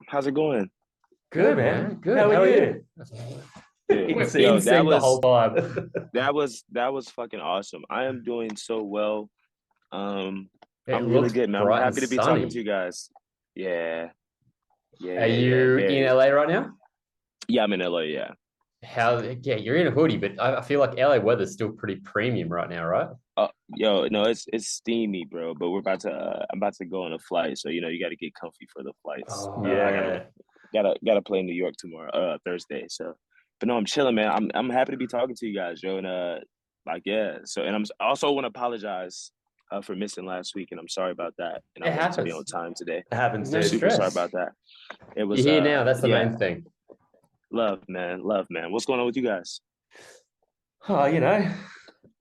How's it going? Good, man. Good. How How are are you? you? Good. In Yo, Insane. that sync the was whole time. that was fucking awesome. I am doing so well. Um, It I'm really looks good, man. I'm bright and happy to be talking to sunny. you guys. Yeah, Are yeah. you in Very. LA right now? Yeah, I'm in LA. Yeah. Yeah, you're in a hoodie, but I feel like LA weather's still pretty premium right now, right? Yo, no, it's steamy, bro. But I'm about to go on a flight, so you got to get comfy for the flights. I Yeah. gotta play in New York tomorrow, Thursday. So, but no, I'm chilling, man. I'm happy to be talking to you guys, Joe. And like yeah. So, and I'm also want to apologize for missing last week, and I'm sorry about that. And I It wanted to be on happens. time today. It happens, No dude. Super sorry stress. about that. It You're was here now. That's the yeah, main thing. love, man. What's going on with you guys? Oh,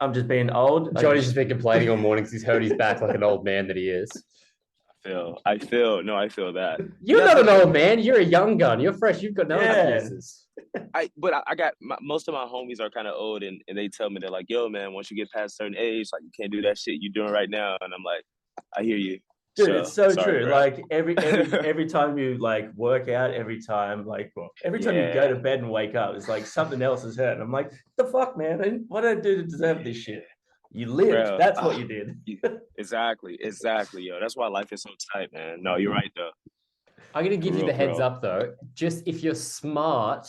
I'm just being old. Johnny's just been complaining all morning because he's hurt his back like an old man that he is. I feel that. You're Yeah, not for an old sure. man. You're a young gun. You're fresh. You've got no Yeah. excuses. I got most of my homies are kind of old, and they tell me they're like, "Yo, man, once you get past a certain age, like you can't do that shit you're doing right now." And I'm like, I hear you. Dude, it's So so sorry, true. bro. Like every time you like work out, every time you go Yeah, to bed and wake up, it's like something else is hurt. And I'm like, the fuck, man? What did I do to deserve this shit? You lived. bro. That's what you did. Exactly, yo. That's why life is so tight, man. No, you're right though. I'm going to give you the For heads real. up though. Just if you're smart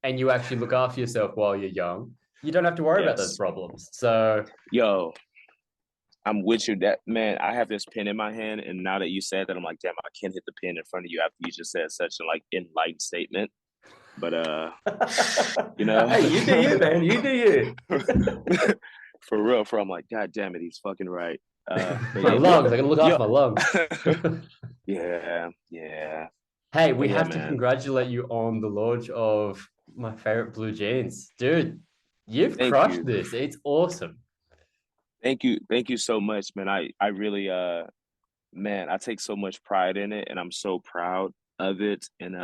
and you actually look after yourself while you're young, you don't have to worry about those Yes, problems. So, yo. I'm with you. That man, I have this pen in my hand, and now that you said that, I'm like, damn, I can't hit the pen in front of you after you just said such a like enlightened statement. But you know, Hey, you do you, man. You do you. for real, I'm like, God damn it, he's fucking right. But my yeah, lungs, I got to look yo, after my lungs. yeah. Hey, But we yeah, have to man. congratulate you on the launch of my favorite blue jeans. Dude, you've Thank crushed you. this. It's awesome. Thank you so much, man. I really man, I take so much pride in it, and I'm so proud of it. And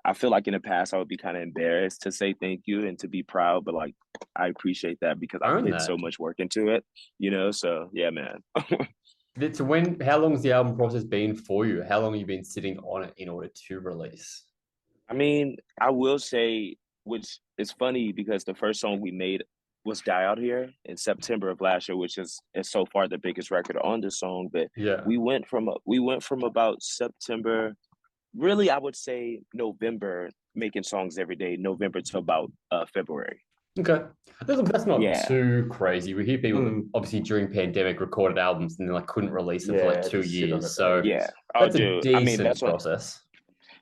I feel like in the past I would be kind of embarrassed to say thank you and to be proud, but like I appreciate that because I Own put so that. much work into it. So yeah, man. How long's the album process been for you? How long have you been sitting on it in order to release? I mean, I will say, which is funny because the first song we made was Die Out Here in September of last year, which is so far the biggest record on the song. But Yeah. we went from about September, really I would say November, making songs every day, November to about February. Okay. That's not Yeah. too crazy. We hear people that Mm, obviously during pandemic recorded albums and then like couldn't release them for like yeah, two just sit on years. it for So Yeah. ages. Oh, that's a dude. I mean, decent that's what process.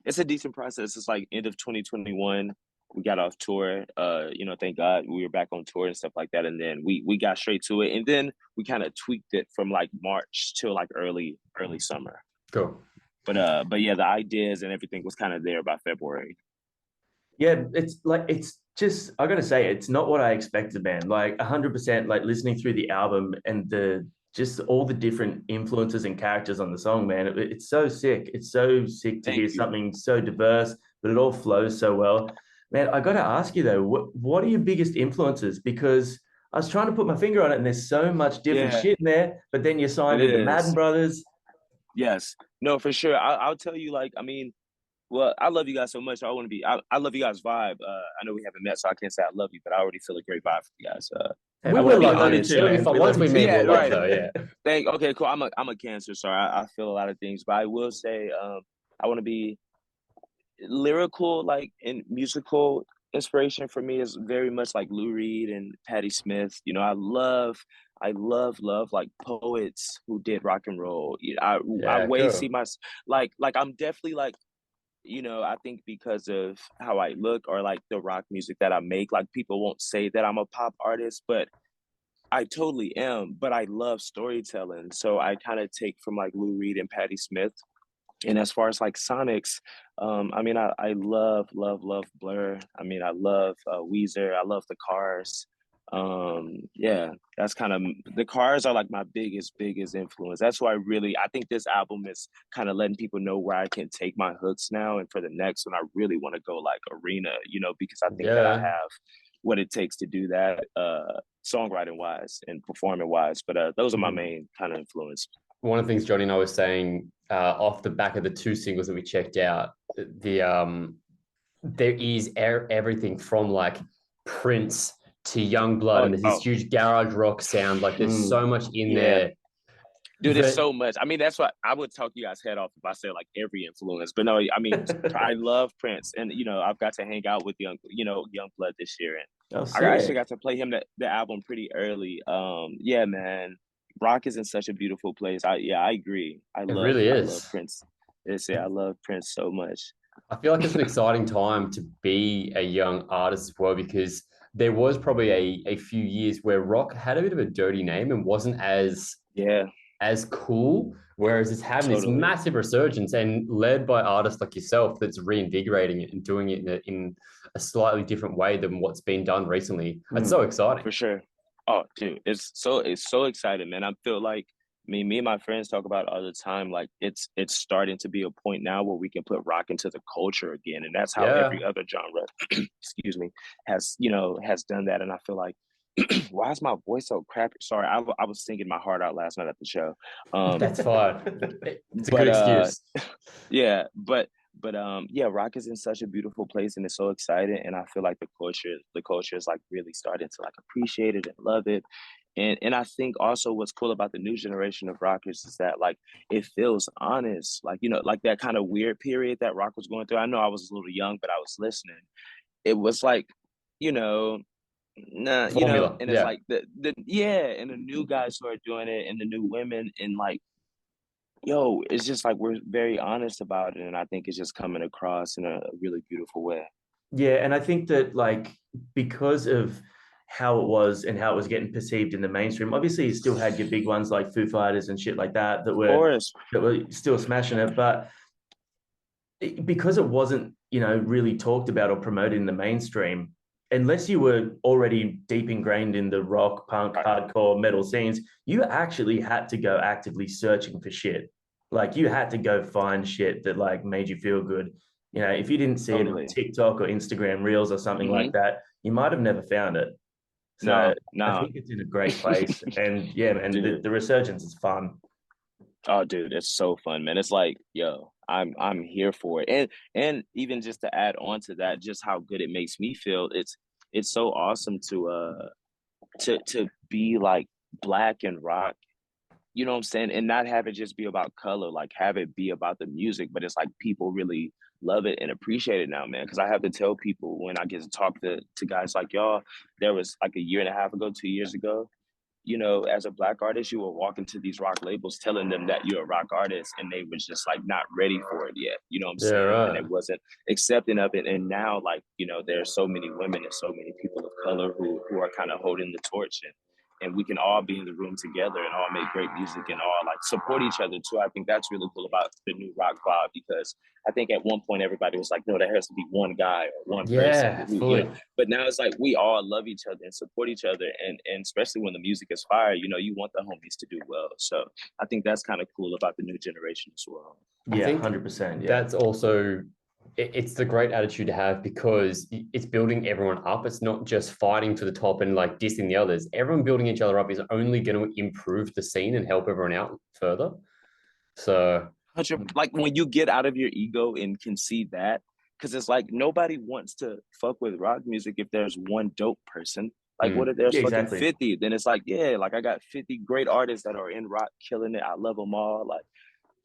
it's a decent process. It's like end of 2021. We got off tour. Thank God we were back on tour and stuff like that. And then we got straight to it. And then we kind of tweaked it from like March till like early summer. Cool. But yeah, the ideas and everything was kind of there by February. Yeah, it's just I gotta say it's not what I expected, man. Like 100%, like listening through the album and the just all the different influences and characters on the song, man. It's so sick. It's so sick to hear Thank you. something so diverse, but it all flows so well. Man, I gotta ask you though, what are your biggest influences? Because I was trying to put my finger on it, and there's so much different Yeah, shit in there. But then you're it signed with the Madden is. brothers. Yes. No, for sure. I'll tell you, like, I mean, well, I love you guys so much. I love you guys' vibe. I know we haven't met, so I can't say I love you, but I already feel a great vibe for you guys. Hey, I We want to will be love we love you you. honest. too, It'll be man. fun. We Once love you we meet, too. Yeah, we'll love right. though. Yeah. Okay, cool. I'm a Cancer, so I feel a lot of things, but I will say, I want to be lyrical, like in musical inspiration for me is very much like Lou Reed and Patti Smith. I love like poets who did rock and roll. I Yeah, way see cool. my like I'm definitely like I think because of how I look or like the rock music that I make, like people won't say that I'm a pop artist, but I totally am. But I love storytelling, so I kind of take from like Lou Reed and Patti Smith. And as far as like Sonics, I mean, I love Blur. I mean, I love Weezer. I love the Cars. Yeah, that's kind of the Cars are like my biggest influence. That's why I think this album is kind of letting people know where I can take my hooks now. And for the next one, I really want to go like arena, because I think that I Yeah. have what it takes to do that, songwriting wise and performing wise. But those are my Mhm. main kind of influence. one of the things Johnny and I was saying off the back of the two singles that we checked out, there is everything from like Prince to Young Blood, Oh, and there's this oh, huge garage rock sound. Like there's so much in yeah. there Dude, it's that so much. I mean, that's what I would talk you guys head off if I said like every influence. But no, I mean, I love Prince, and I've got to hang out with Young Blood this year, and Oh, I actually sick. got to play him the album pretty early. Yeah, man, rock is in such a beautiful place. I agree. it really I love is. Prince. I love Prince so much. I feel like it's an exciting time to be a young artist as well, because there was probably a few years where rock had a bit of a dirty name and wasn't Yeah, as cool, whereas it's having this totally. massive resurgence and led by artists like yourself that's reinvigorating it and doing it in a slightly different way than what's been done recently. It's so exciting. For sure. Oh, dude, it's so exciting, man. I feel like me and my friends talk about it all the time. Like it's starting to be a point now where we can put rock into the culture again, and that's how Yeah. every other genre, excuse me, has done that. And I feel like, why is my voice so crappy? Sorry, I was singing my heart out last night at the show. That's fine. It's a good But excuse. yeah, yeah, rock is in such a beautiful place and it's so exciting. And I feel like the culture is like really starting to like appreciate it and love it. And I think also what's cool about the new generation of rockers is that like it feels honest. Like, like that kind of weird period that rock was going through. I know I was a little young, but I was listening. It was like, you know, nah, Formula. and it's Yeah. like the yeah, and the new guys who are doing it and the new women and like yo, it's just like we're very honest about it, and I think it's just coming across in a really beautiful way. Yeah, and I think that like because of how it was and how it was getting perceived in the mainstream, obviously you still had your big ones like Foo Fighters and shit like that Of course, that were still smashing it, but because it wasn't, really talked about or promoted in the mainstream, unless you were already deep ingrained in the rock, punk, right, hardcore, metal scenes, you actually had to go actively searching for shit. Like you had to go find shit that like made you feel good. If you didn't see it on totally. TikTok or Instagram Reels or something like Hmm. that, you might have never found it. So No, I no, think it's in a great place. And yeah, man, the dude. resurgence is fun. Oh, dude, it's so fun, man. It's like, yo, I'm here for it, and even just to add on to that, just how good it makes me feel. It's so awesome to be like black and rock. You know what I'm saying? And not have it just be about color, like have it be about the music, but it's like people really love it and appreciate it now, man. Cause I have to tell people when I get to talk to guys like y'all, there was like a year and a half ago, 2 years ago, as a black artist, you will walk into these rock labels telling them that you're a rock artist, and they was just like not ready for it yet. You know what I'm Yeah, saying? And right. it wasn't accepting of it. And now, like, there's so many women and so many people of color who are kind of holding the torch, and we can all be in the room together and all make great music and all like support each other too. I think that's really cool about the new rock vibe because I think at one point everybody was like, no, there has to be one guy or one person Yeah, who. fully. But now it's like we all love each other and support each other, and especially when the music is fire, you want the homies to do well. So I think that's kind of cool about the new generation as well. I Yeah, think 100%. Yeah. that's also it's the great attitude to have because it's building everyone up. It's not just fighting to the top and like dissing the others. Everyone building each other up is only going to improve the scene and help everyone out further. So Like when you get out of your ego and can see that, because it's like nobody wants to fuck with rock music if there's one dope person. Like, what mm, if there's Yeah, fucking exactly. 50? Then it's like, yeah, like I got 50 great artists that are in rock killing it. I love them all. Like,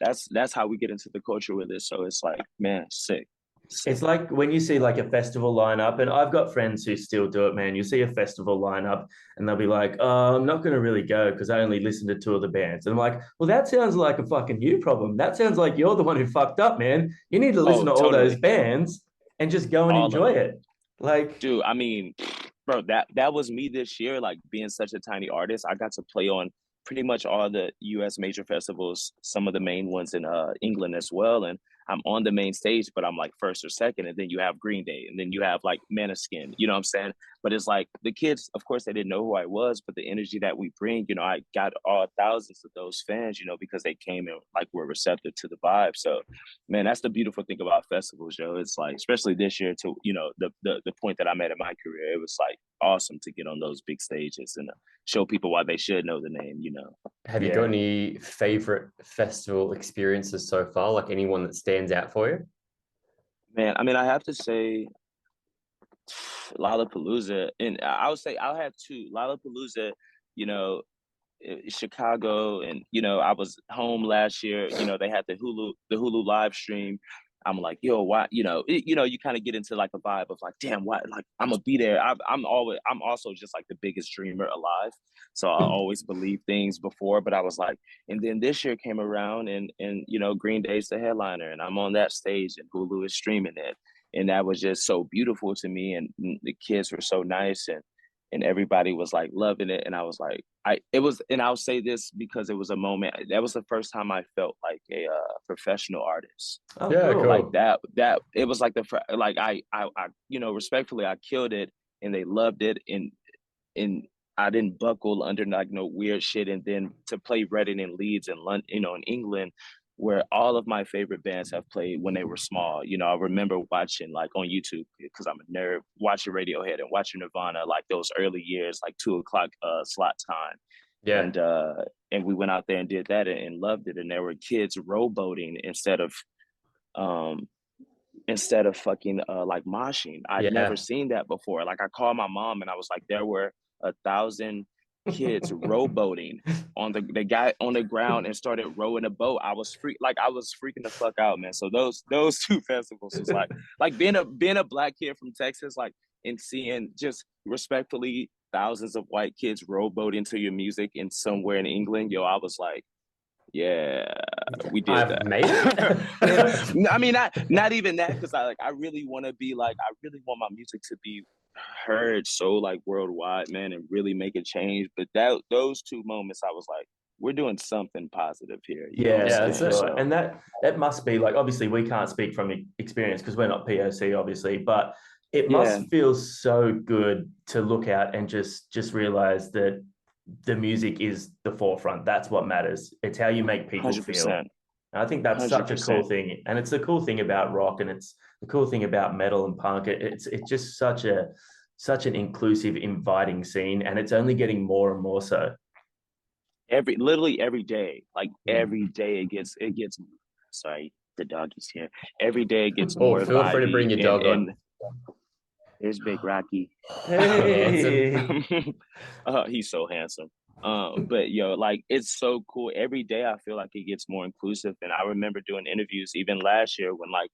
that's how we get into the culture with it. So it's like, man, sick, It's sick. like when you see like a festival lineup, and I've got friends who still do it, man. You see a festival lineup and they'll be like, oh, I'm not going to really go because I only listen to two of the bands. And I'm like, well, that sounds like a fucking you problem. That sounds like you're the one who fucked up, man. You need to listen Oh, to all those totally. bands and just go and All of enjoy them. it. Like, Dude, I mean, bro, that was me this year. Like being such a tiny artist, I got to play on pretty much all the U.S. major festivals, some of the main ones in England as well. And I'm on the main stage, but I'm like first or second, and then you have Green Day, and then you have like Maneskin. You know what I'm saying? But it's like the kids, of course, they didn't know who I was, but the energy that we bring, I got all thousands of those fans, because they came and like were receptive to the vibe. So, man, that's the beautiful thing about festivals, yo. It's like, especially this year, to the point that I'm at in my career, it was like awesome to get on those big stages and show people why they should know the name. Have you got any favorite festival experiences so far? Like anyone that stands out for you? Man, I mean, I have to say Lollapalooza, and I would say I'll have two. Lollapalooza, you know, Chicago, and I was home last year. They had the Hulu live stream. I'm like, yo, why? You kind of get into like a vibe of like, damn, why? Like, I'm gonna be there. I'm also just like the biggest dreamer alive, so I always believe things before. But I was like, and then this year came around, and Green Day's the headliner, and I'm on that stage, and Hulu is streaming it, and that was just so beautiful to me, and the kids were so nice, and everybody was like loving it, and I was like, and I'll say this because it was a moment that was the first time I felt like a professional artist. Oh, Yeah, cool. cool. Like that it was like like I respectfully, I killed it, and they loved it, and I didn't buckle under like no weird shit. And then to play Reading and Leeds in London, in England, where all of my favorite bands have played when they were small. I remember watching like on YouTube, because I'm a nerd, watching Radiohead and watching Nirvana, like those early years, like 2 o'clock slot time. Yeah. And we went out there and did that, and loved it. And there were kids rowboating instead of fucking like moshing. I'd Yeah. never seen that before. Like, I called my mom and I was like, there were 1,000 kids rowboating on the guy on the ground and started rowing a boat. I was freaking the fuck out, man. So those two festivals was like being a black kid from Texas, like, and seeing just respectfully thousands of white kids rowboating to your music in somewhere in England. Yo, I was like, yeah, we did I've that. made it. I mean, not even that, because I really want to be like, I really want my music to be heard so like worldwide, man, and really make a change. But those two moments, I was like, we're doing something positive here. Yeah, for sure. So, And that must be like, obviously we can't speak from experience because we're not POC, obviously, but it must feel so good to look out and just realize that the music is the forefront. That's what matters. It's how you make people 100%. feel. And I think that's such a cool thing. And it's the cool thing about rock, and it's the cool thing about metal and punk. It's just such an inclusive, inviting scene, and it's only getting more and more so. Literally every day, like every day it gets sorry, the dog is here. Every day it gets more feel free to bring your dog on. There's Big Rocky. Hey. He's so handsome. But yo, like, it's so cool. Every day I feel like it gets more inclusive. And I remember doing interviews even last year when, like,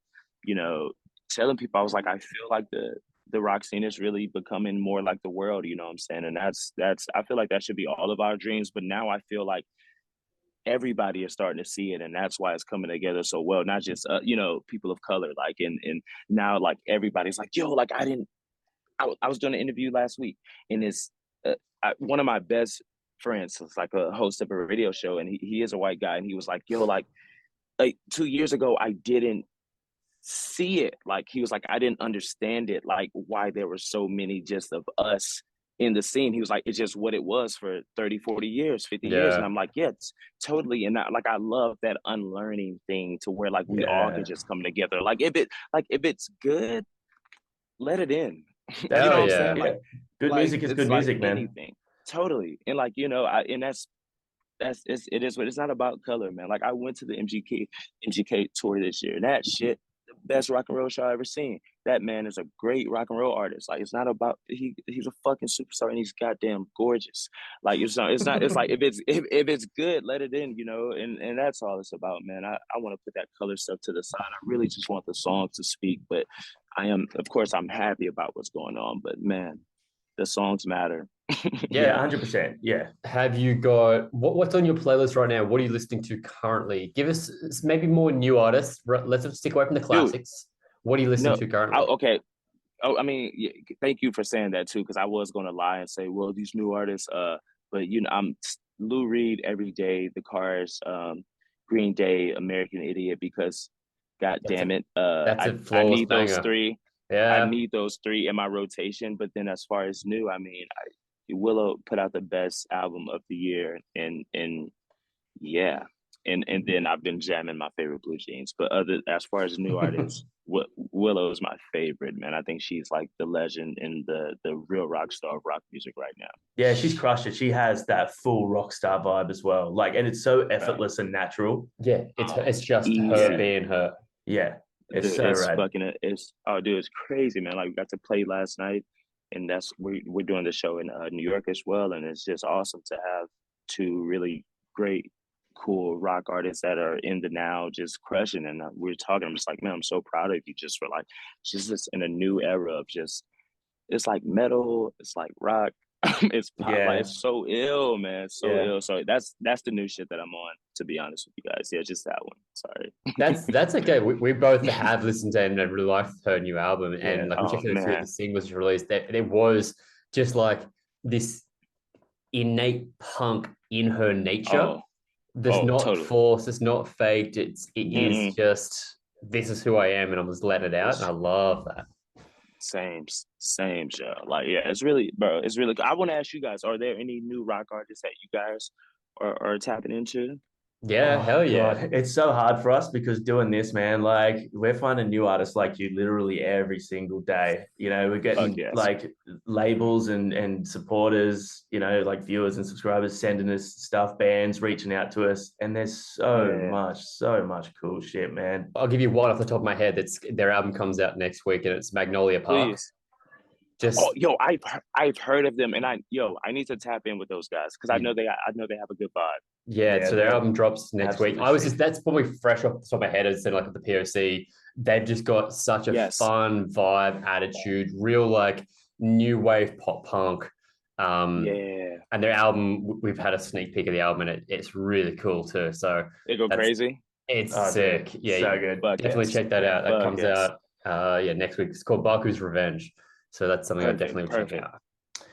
telling people, I was like, I feel like the rock scene is really becoming more like the world, you know what I'm saying? And that's I feel like that should be all of our dreams. But now I feel like everybody is starting to see it, and that's why it's coming together so well. Not just people of color, like, and now like everybody's like, yo, like, I was doing an interview last week, and it's one of my best friends is like a host of a radio show, and he is a white guy, and he was like, yo, like 2 years ago I didn't see it. Like, he was like, I didn't understand it, like why there were so many just of us in the scene. He was like, it's just what it was for 30, 40 years, 50 years. And I'm like, yeah, it's totally. And I love that unlearning thing, to where like we all can just come together. Like, if it's good, let it in. You know what I'm saying? Yeah. Like, Good music is good like music, man. anything. Totally. And like, and it is what it's not about color, man. Like, I went to the MGK tour this year, and that shit, the best rock and roll show I ever seen. That man is a great rock and roll artist. Like, it's not about he's a fucking superstar, and he's goddamn gorgeous. Like, it's not it's like, if it's good, let it in, and that's all it's about, man. I want to put that color stuff to the side. I really just want the songs to speak, but of course I'm happy about what's going on, but man, the songs matter. Yeah, 100%. Yeah. Have you got what's on your playlist right now? What are you listening to currently? Give us maybe more new artists. Let's stick away from the classics. What are you listening to currently? Okay. Oh, I mean, thank you for saying that too, because I was going to lie and say, well, these new artists. But I'm Lou Reed every day, The Cars, Green Day, American Idiot, because God damn it, that's a I flawless need banger. those three. I Yeah. need those three in my rotation. But then as far as new, I mean, Willow put out the best album of the year, and yeah, and then I've been jamming my favorite Blue Jeans. But other as far as new artists, Willow is my favorite, man. I think she's like the legend and the real rock star of rock music right now. Yeah, she's crushed it. She has that full rock star vibe as well. Like, and it's so Right. effortless and natural. Yeah, it's just her Easy. being her. Yeah, it's Dude, so it's rad. fucking it's oh dude, it's crazy, man. Like we got to play last night, and we're doing the show in New York as well, and it's just awesome to have two really great, cool rock artists that are in the now just crushing. And we're talking, I'm just like, man, I'm so proud of you just for like just in a new era of just it's like metal, it's like rock, it's pop, like Yeah, it's so ill, man, it's so yeah. ill. So that's the new shit that I'm on. To be honest with you guys, yeah, just that one. Sorry. That's okay. We both have listened to and really liked her new album, Yeah. and like we Oh checked out a few of the man. singles she released. There was just like this innate punk in her nature. Oh, That's oh, not totally. forced. It's not faked. It is Mm-mm. just this is who I am, and I'm just letting it out, and I love that. Same show. Like, yeah, it's really, bro. It's really. I want to ask you guys: are there any new rock artists that you guys are tapping into? Yeah, Oh hell yeah. God, it's so hard for us because doing this, man, like we're finding new artists like you literally every single day. You know, we're Fuck getting yes. like labels and supporters, you know, like viewers and subscribers sending us stuff, bands reaching out to us, and there's Yeah. so much cool shit, man. I'll give you one off the top of my head. That's their album comes out next week, and it's Magnolia Park. Please. Oh, Just yo, I've heard of them, and I need to tap in with those guys because I know they have a good vibe. yeah, Yeah, so their they're album drops next week. absolutely I was sick. just that's probably fresh off the top of my head. As said, like at the POC, they've just got such a Yes. fun vibe, attitude, real like new wave pop punk. Yeah. And their album, we've had a sneak peek of the album, and it's really cool too. So They go that's crazy. it's Oh, dude, sick. Yeah, so good. Fuck definitely yes. check that Yeah. out. That Fuck comes yes. out yeah next week. It's called Baku's Revenge. So that's something I definitely would check Perfect. out.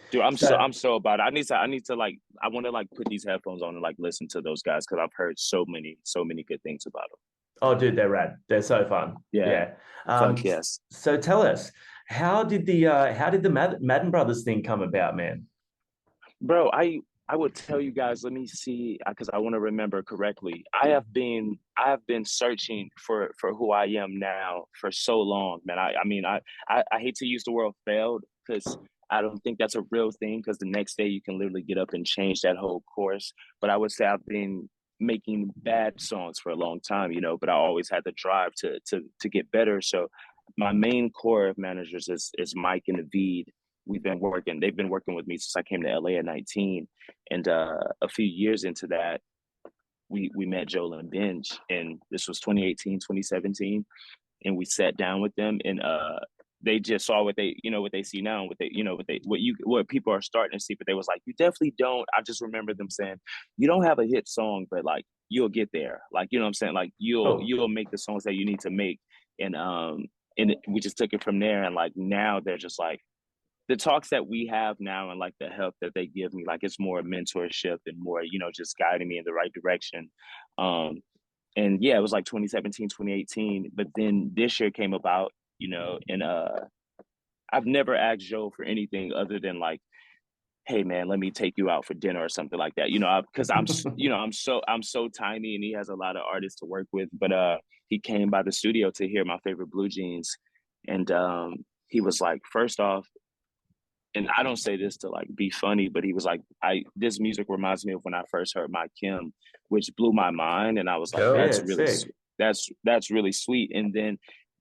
Dude, So I'm so about it. I need to like I want to like put these headphones on and like listen to those guys because I've heard so many good things about them. oh, dude, they're rad. They're so fun. Yeah, Yeah. fuck yes, So tell us, how did the Madden Brothers thing come about, man? bro. I would tell you guys. Let me see because I want to remember correctly. I have been searching for who I am now for so long, man. I mean I hate to use the word failed because I don't think that's a real thing because the next day you can literally get up and change that whole course. But I would say I've been making bad songs for a long time, but I always had the drive to get better. So my main core of managers is Mike and Naveed. They've been working with me since I came to LA at 19. And a few years into that, we met Joel and Benj, and this was 2018, 2017, and we sat down with them, and they just saw what they see now, and what people are starting to see, but they was like, you definitely don't. I just remember them saying, you don't have a hit song, but like you'll get there, like what I'm saying, like Cool. you'll make the songs that you need to make, and we just took it from there, and like now they're just like the talks that we have now and like the help that they give me, like it's more mentorship and more, just guiding me in the right direction. Um, and yeah, it was like 2017, 2018. But then this year came about, and I've never asked Joe for anything other than like, hey man, let me take you out for dinner or something like that. Because I'm so tiny and he has a lot of artists to work with. But he came by the studio to hear my favorite Blue Jeans, and he was like, first off, and I don't say this to like be funny, but he was like, "I this music reminds me of when I first heard My Kim," which blew my mind, and I was like, Cool. Yeah, sick. that's really sweet." And then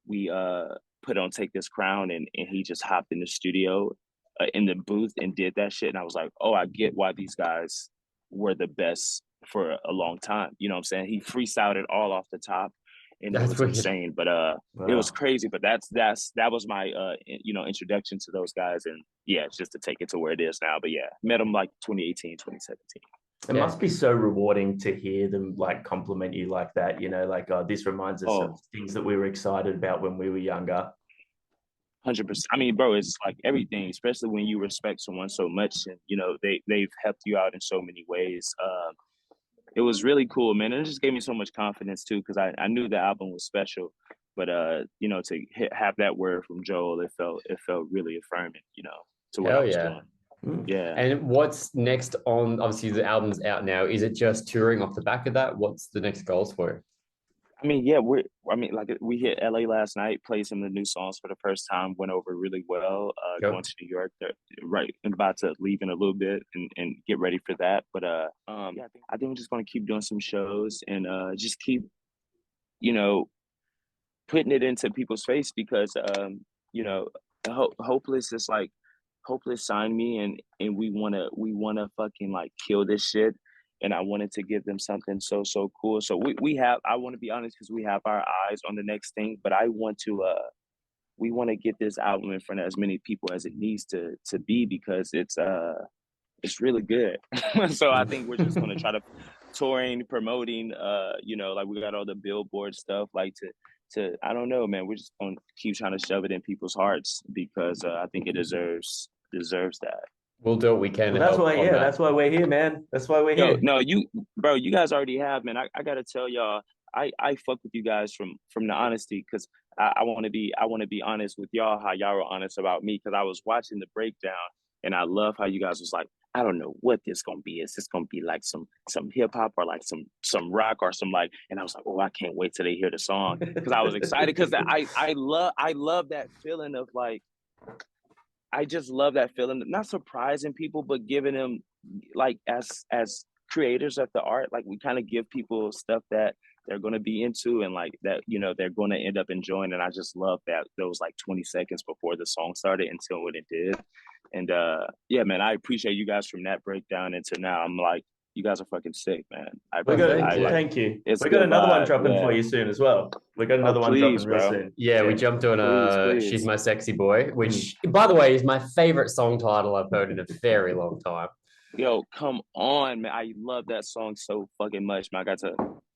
we put on Take This Crown, and he just hopped in the studio in the booth and did that shit, and I was like, "Oh, I get why these guys were the best for a long time." You know what I'm saying? He freestyled it all off the top, and it That's was weird. insane. But it was Wow. crazy. But that was my introduction to those guys, and yeah, it's just to take it to where it is now. But yeah, met them like 2018, 2017. It Yeah. must be so rewarding to hear them like compliment you like that, like, oh, this reminds us of Oh, things that we were excited about when we were younger. 100%. I mean, bro, it's like everything, especially when you respect someone so much, and they've helped you out in so many ways. It was really cool, man. And it just gave me so much confidence too, because I knew the album was special. But you know, to have that word from Joel, it felt really affirming, you know, to what I Hell was yeah. doing. Yeah. And what's next on, obviously the album's out now. Is it just touring off the back of that? What's the next goals for it? I mean, yeah, like we hit LA last night, played some of the new songs for the first time, went over really well. Going to New York, right, and about to leave in a little bit and get ready for that. But yeah, I think we're just gonna keep doing some shows and just keep, you know, putting it into people's face because you know, hopeless is like hopeless signed me and we wanna fucking like kill this shit. And I wanted to give them something so cool. So we have, I want to be honest, because we have our eyes on the next thing, but I want to we want to get this album in front of as many people as it needs to be because it's really good. So I think we're just gonna try to touring, promoting, you know, like we got all the billboard stuff, like to I don't know, man. We're just gonna keep trying to shove it in people's hearts because I think it deserves that. We'll do what we can Well, to help on that. that's why we're here, man. That's why we're Yo, here. no, bro, you guys already have, man. I gotta tell y'all, I fuck with you guys from the honesty because I want to be honest with y'all how y'all were honest about me because I was watching the breakdown and I love how you guys was like, I don't know what this gonna be. Is this gonna be like some hip hop or like some rock or some like? And I was like, oh, I can't wait till they hear the song because I was excited because I love that feeling of like I just love that feeling, not surprising people, but giving them like as creators of the art, like we kind of give people stuff that they're going to be into and like that, you know, they're going to end up enjoying. And I just love that those like 20 seconds before the song started until when it did. And yeah, man, I appreciate you guys from that breakdown into now. I'm like, you guys are fucking sick, man. Thank you. It's We got good another one vibe, dropping yeah. for you soon as well. We got Oh, another one dropping please, real bro. soon. Yeah, we jumped on She's Please. My Sexy Boy, which, by the way, is my favorite song title I've heard in a very long time. Yo, come on, man. I love that song so fucking much, man. I got to,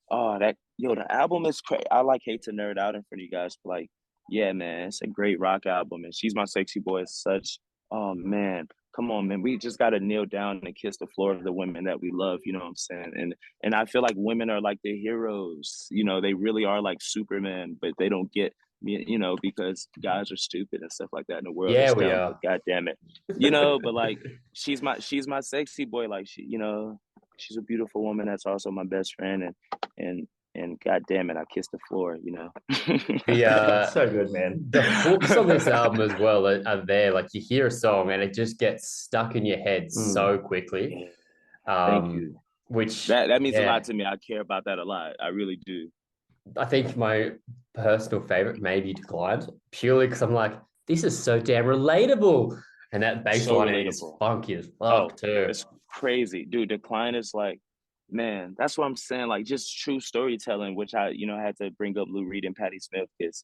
the album is crazy. I like hate to nerd out in front of you guys, but like, yeah, man, it's a great rock album. And She's My Sexy Boy is such, oh man, come on, man. We just got to kneel down and kiss the floor of the women that we love, you know what I'm saying? And I feel like women are like the heroes, you know, they really are like Superman, but they don't get, you know, because guys are stupid and stuff like that in the world Yeah, is we dumb, are. but God damn it. You know, but like she's my sexy boy. Like she, you know, she's a beautiful woman that's also my best friend and God damn it, I kissed the floor, you know. The So good, man. the hooks on this album as well are there. Like you hear a song and it just gets stuck in your head so quickly. Thank you. Which That means a lot to me. I care about that a lot. I really do. I think my personal favorite maybe Declined, purely because I'm like, this is so damn relatable. And that bass So line is relatable. funky as fuck too. It's crazy. Dude, Decline is like, man, that's what I'm saying. Like just true storytelling, which I, you know, had to bring up Lou Reed and Patti Smith because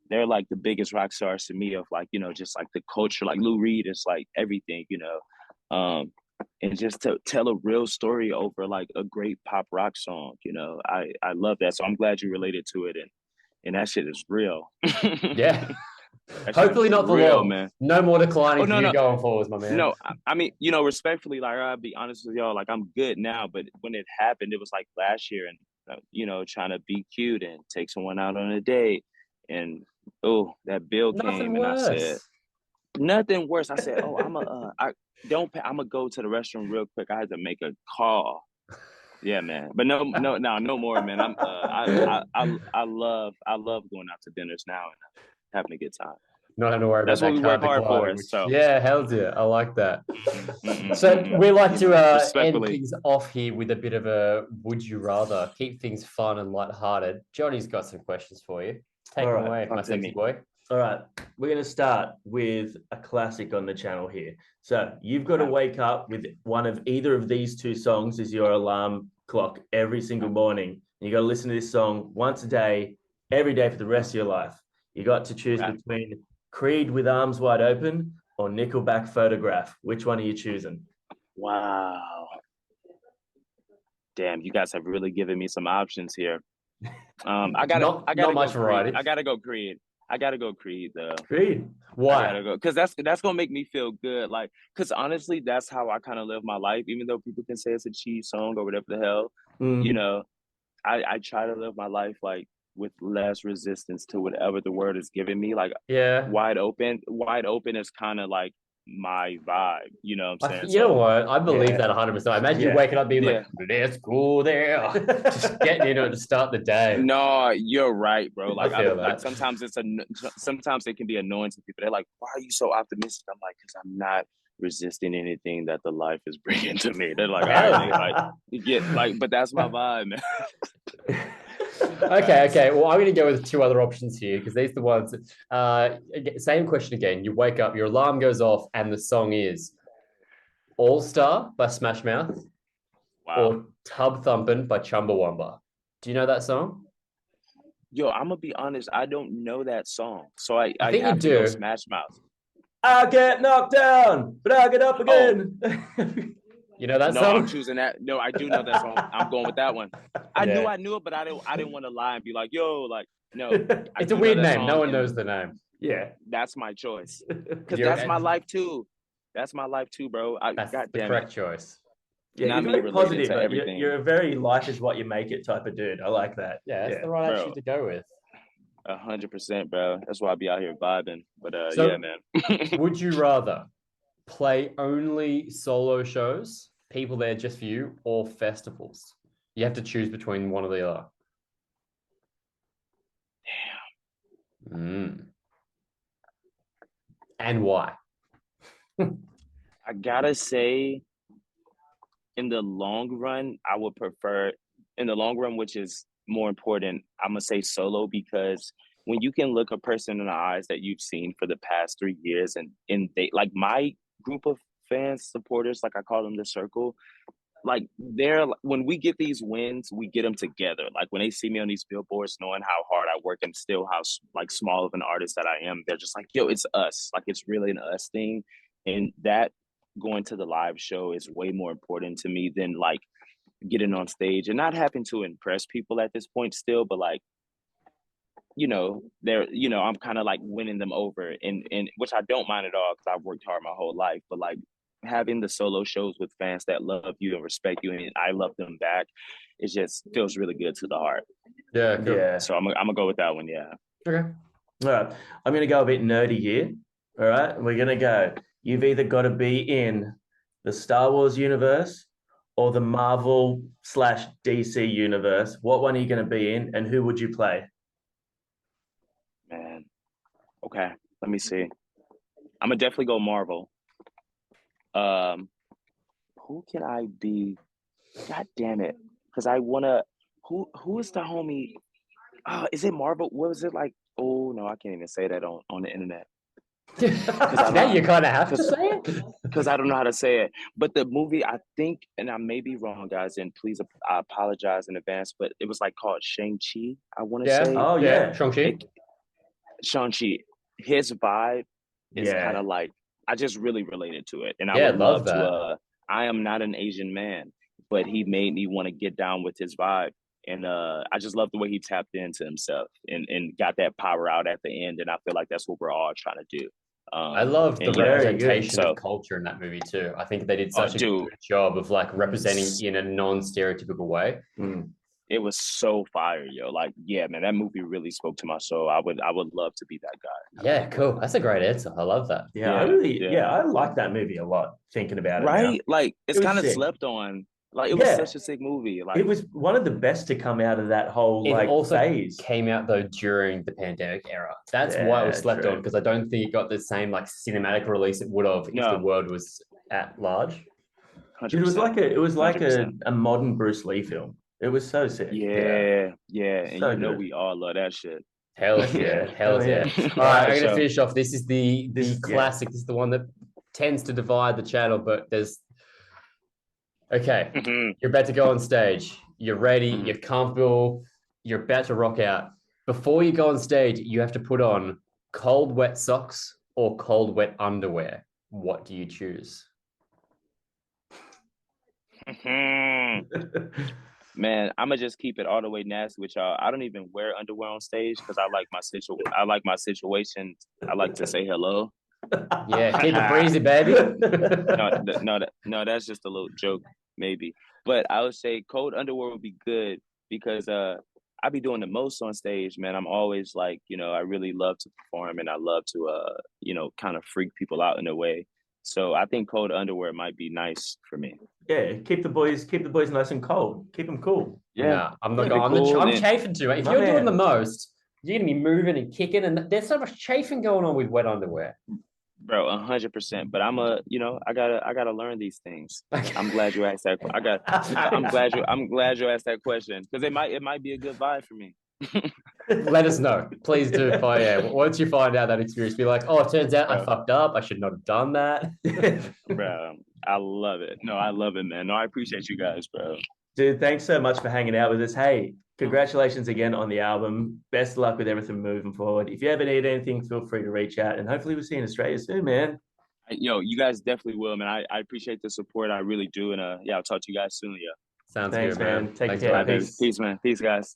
they're like the biggest rock stars to me of like, you know, just like the culture. Like Lou Reed is like everything, you know. And just to tell a real story over like a great pop rock song, you know, I love that. So I'm glad you related to it and that shit is real. Yeah. That shit Hopefully is not for real, long. man. No more declining Oh for no, you no. going forwards, my man. No, I mean, you know, respectfully, like I'll be honest with y'all, like I'm good now, but when it happened, it was like last year, and you know, trying to be cute and take someone out on a date, and oh, that bill Nothing came, and I said worse. nothing worse. I said, oh, I don't, I'm gonna go to the restroom real quick. I had to make a call. Yeah, man, but no more, man. I love going out to dinners now and having a good time. Not having to worry about That's what that we car work hard decline, for. which So, yeah, hell yeah, I like that. So we like you to know, end respectfully. things off here with a bit of a would you rather, keep things fun and lighthearted. Johnny's got some questions for you. Take All them right, away, my talk to sexy me. boy. All right, we're going to start with a classic on the channel here. So you've got to wake up with one of either of these two songs as your alarm clock every single morning. And you got to listen to this song once a day, every day for the rest of your life. You got to choose between Creed with Arms Wide Open or Nickelback Photograph. Which one are you choosing? Wow. Damn, you guys have really given me some options here. I gotta Not go much variety. Creed. I gotta go Creed. I gotta go Creed though. Creed. Why? I gotta go because that's gonna make me feel good. Like, because honestly, that's how I kind of live my life. Even though people can say it's a cheese song or whatever the hell, you know, I try to live my life like with less resistance to whatever the word is giving me. Like Yeah. wide open is kind of like my vibe. You know what I'm saying? You know So what? I believe Yeah. that 100%. Imagine you Yeah. waking up being yeah. like, let's go there. Just getting into it to start the day. No, you're right, bro. I Like feel like that. sometimes it can be annoying to people. They're like, "Why are you so optimistic?" I'm like, "Cause I'm not resisting anything that the life is bringing to me." They're like, "All right, Hell nigga, like yeah. you get like, but that's my vibe, man." Okay, Facts. okay. Well, I'm going to go with two other options here because these are the ones. Same question again. You wake up, your alarm goes off, and the song is All Star by Smash Mouth Wow. or Tub Thumpin' by Chumbawamba. Do you know that song? Yo, I'm gonna be honest. I don't know that song, so I I think you have to go do. Smash Mouth. I get knocked down, but I get up Oh again. You know that no, I'm song? choosing that. No, I do know that song. I'm going with that one. I knew Yeah. I knew it, but I didn't want to lie and be like, "Yo, like no." I It's a do know weird that name. No song, one and knows the name. Yeah. that's my choice. Because You're, that's my life too. That's my life too, bro. that's God the damn it. correct choice. Yeah, you're Not me very related positive. to You're everything, a very life is what you make it type of dude. I like that. Yeah, that's Yeah. the right bro. attitude to go with. 100%, bro. That's why I be out here vibing. But yeah, So, man. would you rather play only solo shows, people there just for you, or festivals? You have to choose between one or the other. Mm. And why? I gotta say, in the long run, I would prefer in the long run, which is more important. I'm gonna say solo because when you can look a person in the eyes that you've seen for the past 3 years, and they like my group of fans, supporters, like I call them the circle, like they're when we get these wins, we get them together. Like when they see me on these billboards, knowing how hard I work and still how like small of an artist that I am, they're just like, "Yo, it's us." Like it's really an us thing, and that going to the live show is way more important to me than like getting on stage and not having to impress people at this point still, but like they're I'm kind of like winning them over, and which I don't mind at all because I've worked hard my whole life, but like having the solo shows with fans that love you and respect you and I love them back, it just feels really good to the heart. Yeah, cool. Yeah. So I'm gonna go with that one. Yeah. Okay. All right. I'm going to go a bit nerdy here. All right. We're going to go. You've either got to be in the Star Wars universe or the Marvel slash DC universe. What one are you going to be in and who would you play? Man. Okay, let me see. I'm gonna definitely go Marvel. um who can I be? God damn it. Because I wanna who is the homie? Is it Marvel? What was it like? Oh no, I can't even say that on the internet. Because I Now don't you kind of have to because say it. because I don't know how to say it. But the movie, I think, and I may be wrong, guys, and please I apologize in advance, but it was like called Shang-Chi, I want to Yeah, say. Oh, yeah, yeah. Shang-Chi. It Shang-Chi, his vibe is kind Yeah. of like I just really related to it. And I Yeah, would love love to that. I am not an Asian man, but he made me want to get down with his vibe. And I just love the way he tapped into himself and got that power out at the end. And I feel like that's what we're all trying to do. I love the And Very good. representation of so culture in that movie too. I think they did oh such a dude, good job of like representing in a non-stereotypical way. Mm. it was so fire, yo. Like, yeah, man, that movie really spoke to my soul. I would love to be that guy. Yeah, cool. That's a great answer. I love that. Yeah, Yeah, yeah. I like that movie a lot, thinking about it now. Right? Like It it's was kind of sick. slept on. Like it was Yeah, such a sick movie. it Like, was one of the best to come out of that whole It like also phase. came out though during the pandemic era. That's why it was Yeah, slept on true. because I don't think it got the same like cinematic release it would have if the no, world was at large. hundred It was percent, like hundred percent. a modern Bruce Lee film. It was so sick. Yeah, Yeah, yeah, and so good. we all love that shit. Hells yeah, Yeah, hell hells yeah. yeah. All All right, right, I'm gonna So, finish off. This is the yeah. classic. This is the one that tends to divide the channel, but there's okay. mhm, You're about to go on stage. You're ready. mhm. You're comfortable. You're about to rock out. Before you go on stage, you have to put on cold, wet socks or cold, wet underwear. What do you choose? Man, I'm gonna just keep it all the way nasty with y'all. I don't even wear underwear on stage because I like my situation. I like to say hello. Yeah, keep it breezy, baby. No, that's just a little joke, maybe. But I would say cold underwear would be good because I be doing the most on stage, man. I'm always like, I really love to perform and I love to kind of freak people out in a way. So I think cold underwear might be nice for me. Yeah, keep the boys nice and cold. Keep them cool. Yeah. Nah, I'm not Keep it going. cool I'm and chafing too. If My you're doing the man. most, you're gonna be moving and kicking, and there's so much chafing going on with wet underwear. bro, 100%. But I gotta learn these things. I'm glad you asked that. I'm glad you asked that question because it might be a good vibe for me. Let us know, please do. Once you find out that experience, be like, oh, it turns out I Bro, fucked up. I should not have done that. bro, I love it. No, I love it, man. No, I appreciate you guys, bro. Dude, thanks so much for hanging out with us. Hey, congratulations again on the album. Best of luck with everything moving forward. If you ever need anything, feel free to reach out. And hopefully we'll see you in Australia soon, man. You guys definitely will, man. I appreciate the support. I really do. And yeah, I'll talk to you guys soon. Yeah. Sounds Thanks, good, man. man. Take Thanks, care. All bro. right, Peace. peace, man. Peace, guys.